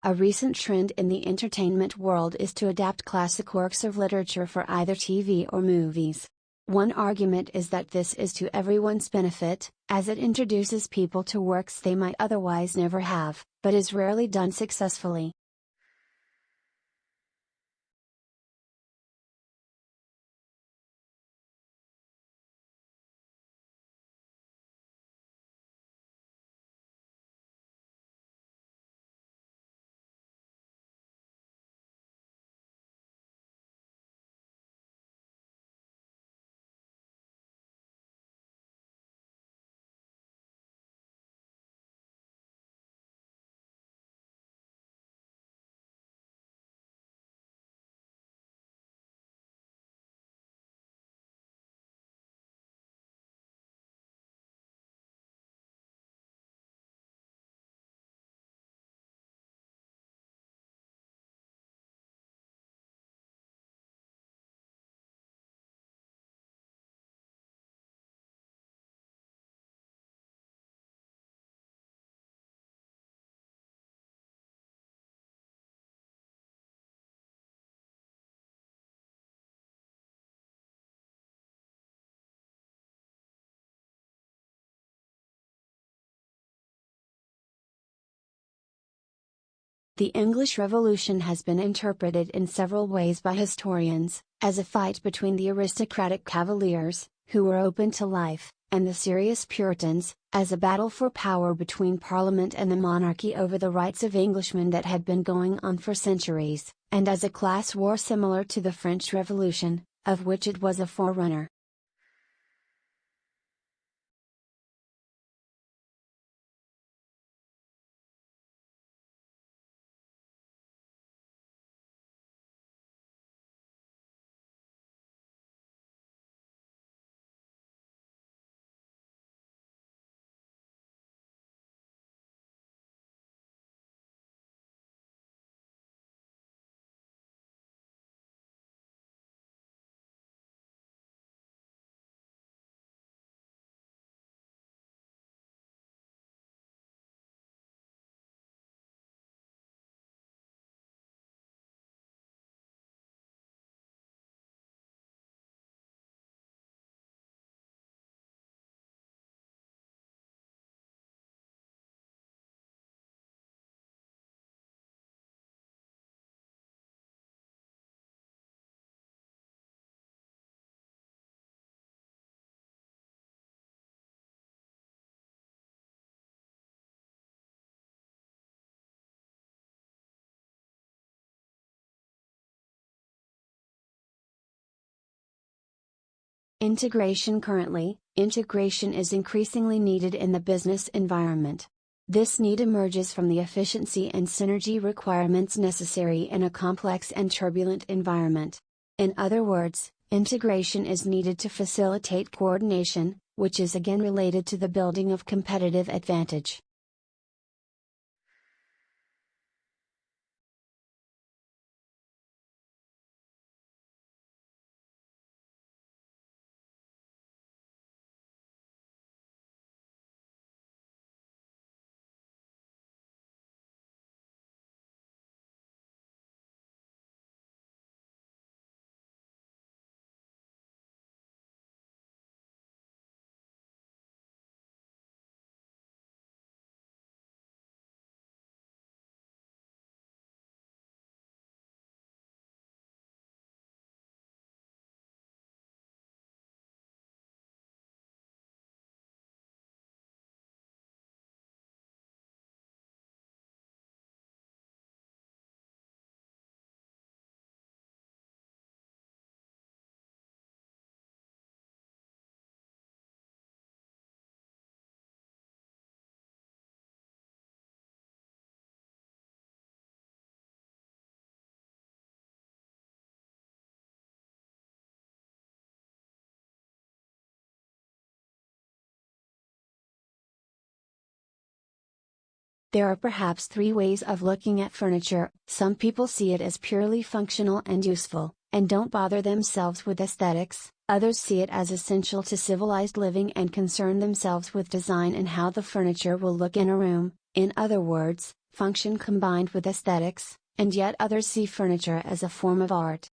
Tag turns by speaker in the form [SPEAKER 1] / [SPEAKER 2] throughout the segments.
[SPEAKER 1] A recent trend in the entertainment world is to adapt classic works of literature for either TV or movies. One argument is that this is to everyone's benefit, as it introduces people to works they might otherwise never have, but is rarely done successfully. The English Revolution has been interpreted in several ways by historians, as a fight between the aristocratic Cavaliers, who were open to life, and the serious Puritans, as a battle for power between Parliament and the monarchy over the rights of Englishmen that had been going on for centuries, and as a class war similar to the French Revolution, of which it was a forerunner. Integration. Currently, integration is increasingly needed in the business environment. This need emerges from the efficiency and synergy requirements necessary in a complex and turbulent environment. In other words, integration is needed to facilitate coordination, which is again related to the building of competitive advantage. There are perhaps three ways of looking at furniture. Some people see it as purely functional and useful, and don't bother themselves with aesthetics. Others see it as essential to civilized living and concern themselves with design and how the furniture will look in a room. In other words, function combined with aesthetics, and yet others see furniture as a form of art.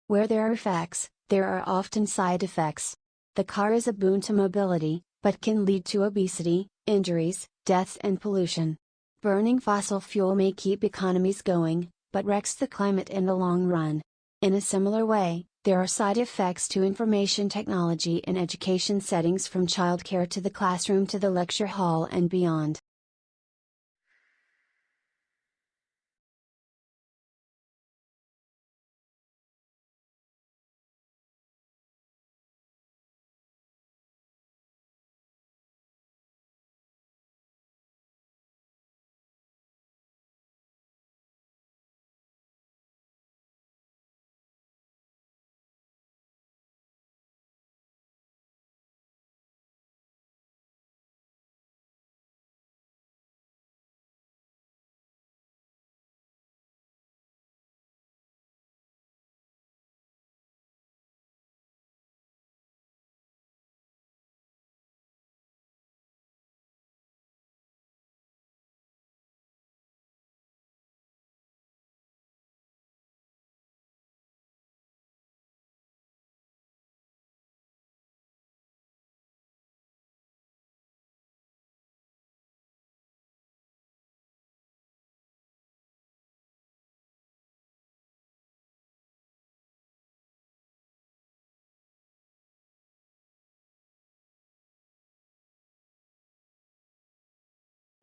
[SPEAKER 1] Where there are effects, there are often side effects. The car is a boon to mobility, but can lead to obesity, injuries, deaths, and pollution. Burning fossil fuel may keep economies going, but wrecks the climate in the long run. In a similar way, there are side effects to information technology in education settings, from childcare to the classroom to the lecture hall and beyond.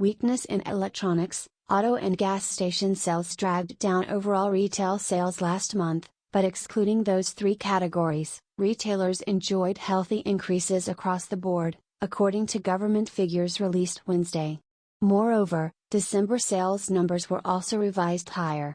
[SPEAKER 1] Weakness in electronics, auto and gas station sales dragged down overall retail sales last month, but excluding those three categories, retailers enjoyed healthy increases across the board, according to government figures released Wednesday. Moreover, December sales numbers were also revised higher.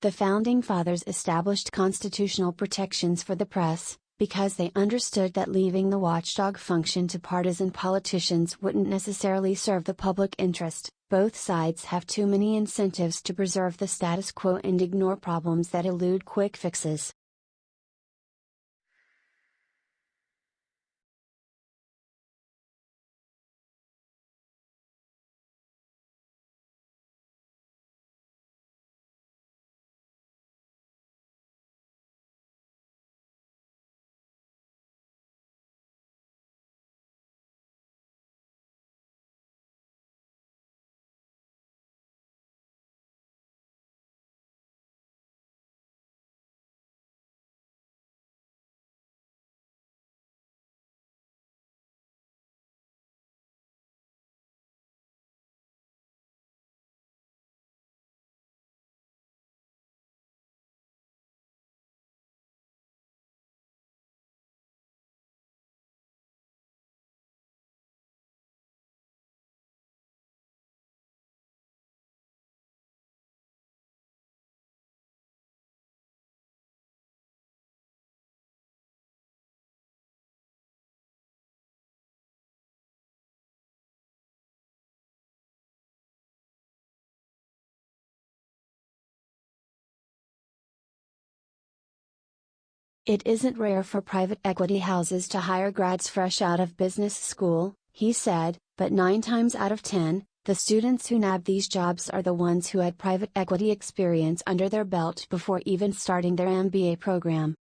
[SPEAKER 1] The Founding Fathers established constitutional protections for the press, because they understood that leaving the watchdog function to partisan politicians wouldn't necessarily serve the public interest. Both sides have too many incentives to preserve the status quo and ignore problems that elude quick fixes. It isn't rare for private equity houses to hire grads fresh out of business school, he said, but 9 times out of 10, the students who nab these jobs are the ones who had private equity experience under their belt before even starting their MBA program.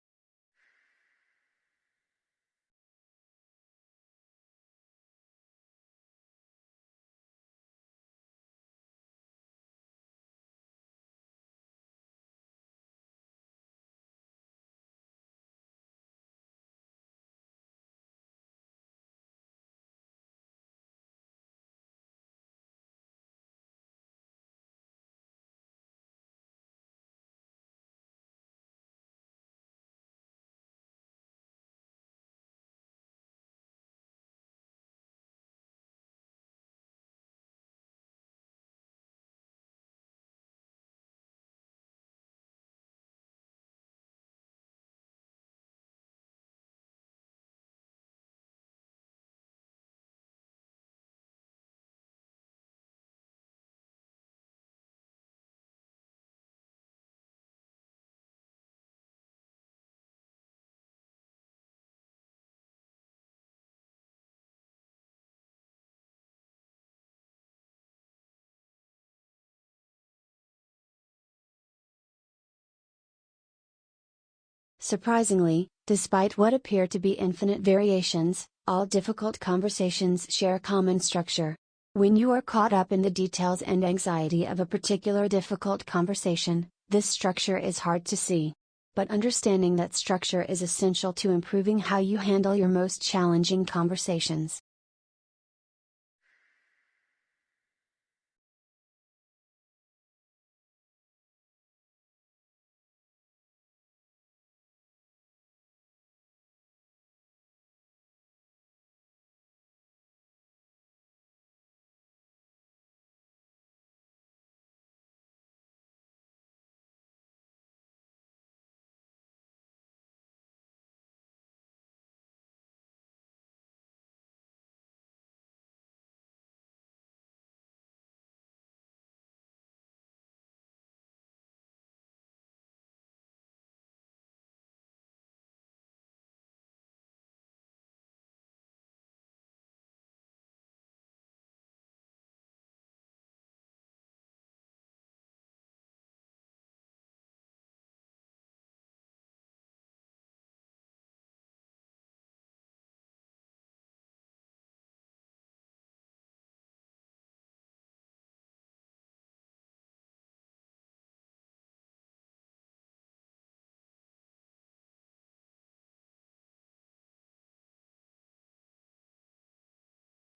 [SPEAKER 1] Surprisingly, despite what appear to be infinite variations, all difficult conversations share a common structure. When you are caught up in the details and anxiety of a particular difficult conversation, this structure is hard to see. But understanding that structure is essential to improving how you handle your most challenging conversations.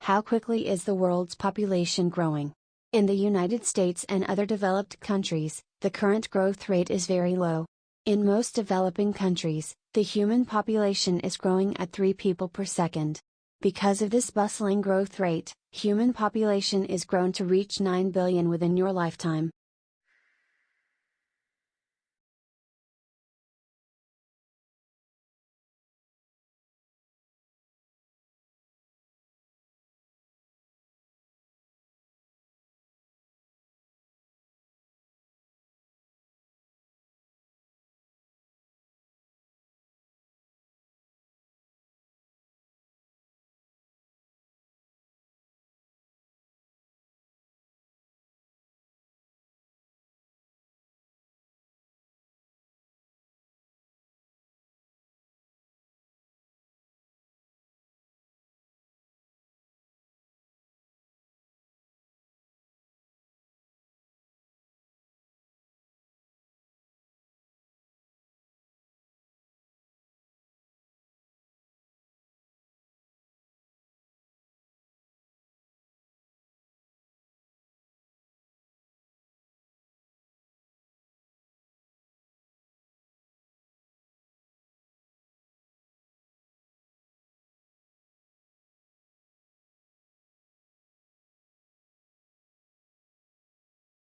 [SPEAKER 1] How quickly is the world's population growing? In the United States and other developed countries, the current growth rate is very low. In most developing countries, the human population is growing at 3 people per second. Because of this bustling growth rate, human population is grown to reach 9 billion within your lifetime.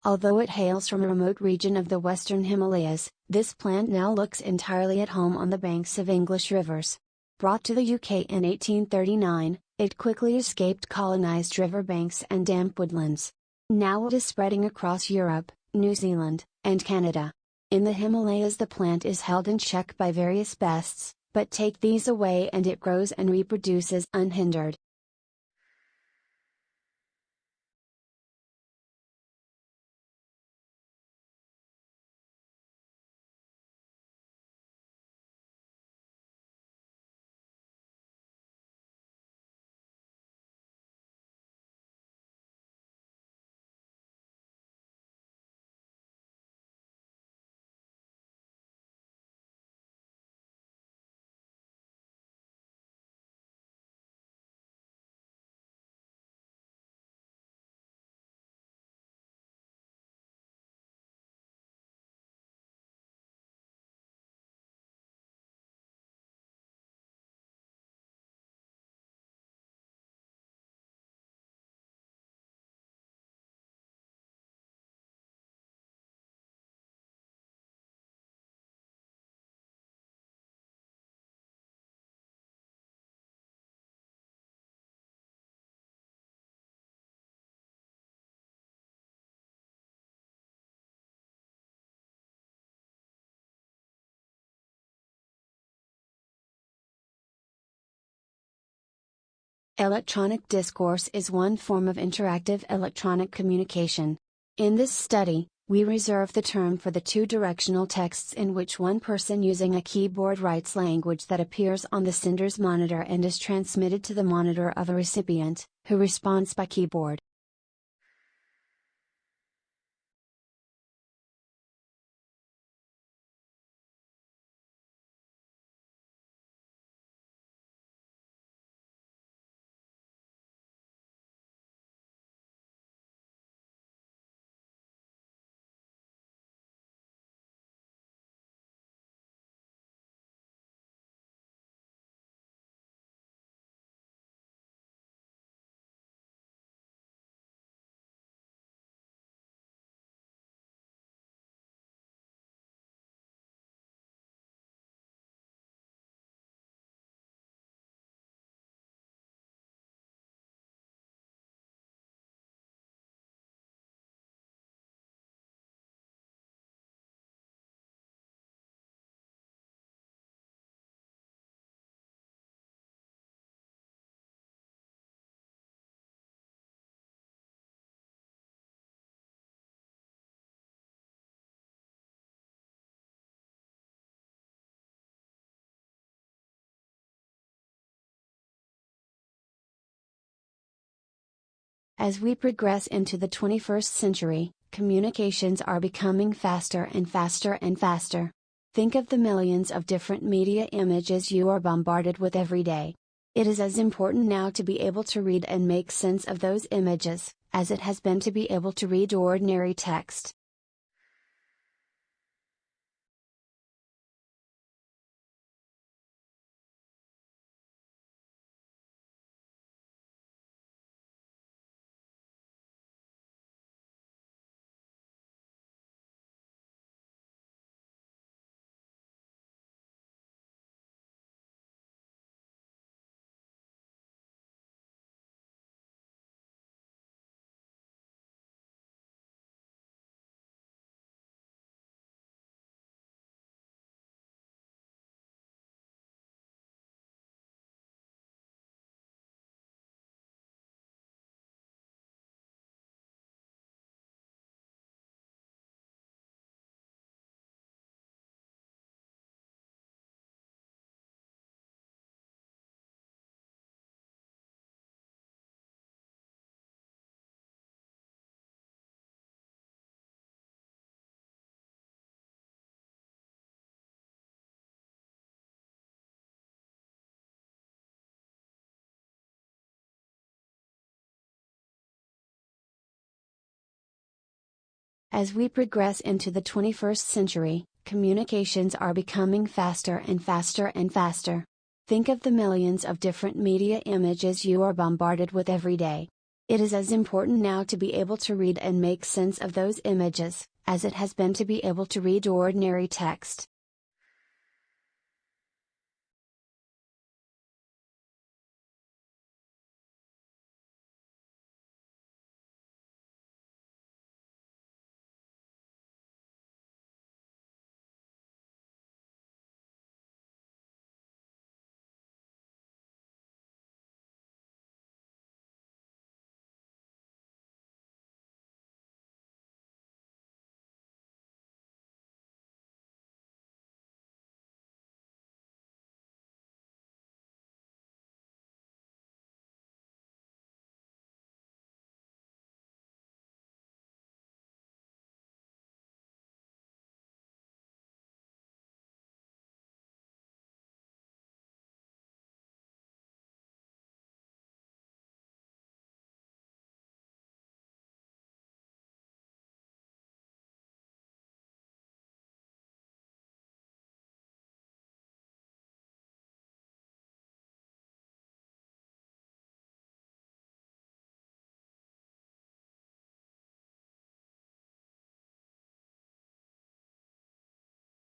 [SPEAKER 1] Although it hails from a remote region of the western Himalayas, this plant now looks entirely at home on the banks of English rivers. Brought to the UK in 1839, it quickly escaped colonized riverbanks and damp woodlands. Now it is spreading across Europe, New Zealand, and Canada. In the Himalayas the plant is held in check by various pests, but take these away and it grows and reproduces unhindered. Electronic discourse is one form of interactive electronic communication. In this study, we reserve the term for the two-directional texts in which one person using a keyboard writes language that appears on the sender's monitor and is transmitted to the monitor of a recipient, who responds by keyboard. As we progress into the 21st century, communications are becoming faster and faster and faster. Think of the millions of different media images you are bombarded with every day. It is as important now to be able to read and make sense of those images, as it has been to be able to read ordinary text. As we progress into the 21st century, communications are becoming faster and faster and faster. Think of the millions of different media images you are bombarded with every day. It is as important now to be able to read and make sense of those images, as it has been to be able to read ordinary text.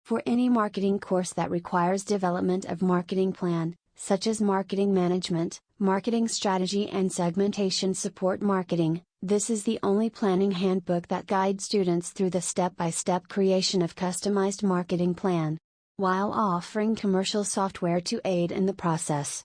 [SPEAKER 1] For any marketing course that requires development of marketing plan, such as marketing management, marketing strategy and segmentation support marketing, this is the only planning handbook that guides students through the step-by-step creation of customized marketing plan, while offering commercial software to aid in the process.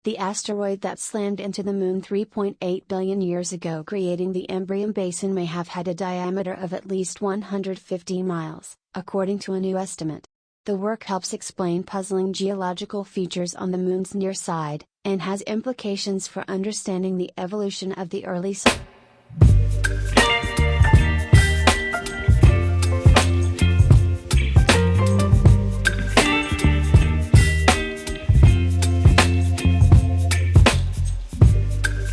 [SPEAKER 1] The asteroid that slammed into the Moon 3.8 billion years ago, creating the Imbrium Basin, may have had a diameter of at least 150 miles, according to a new estimate. The work helps explain puzzling geological features on the Moon's near side, and has implications for understanding the evolution of the early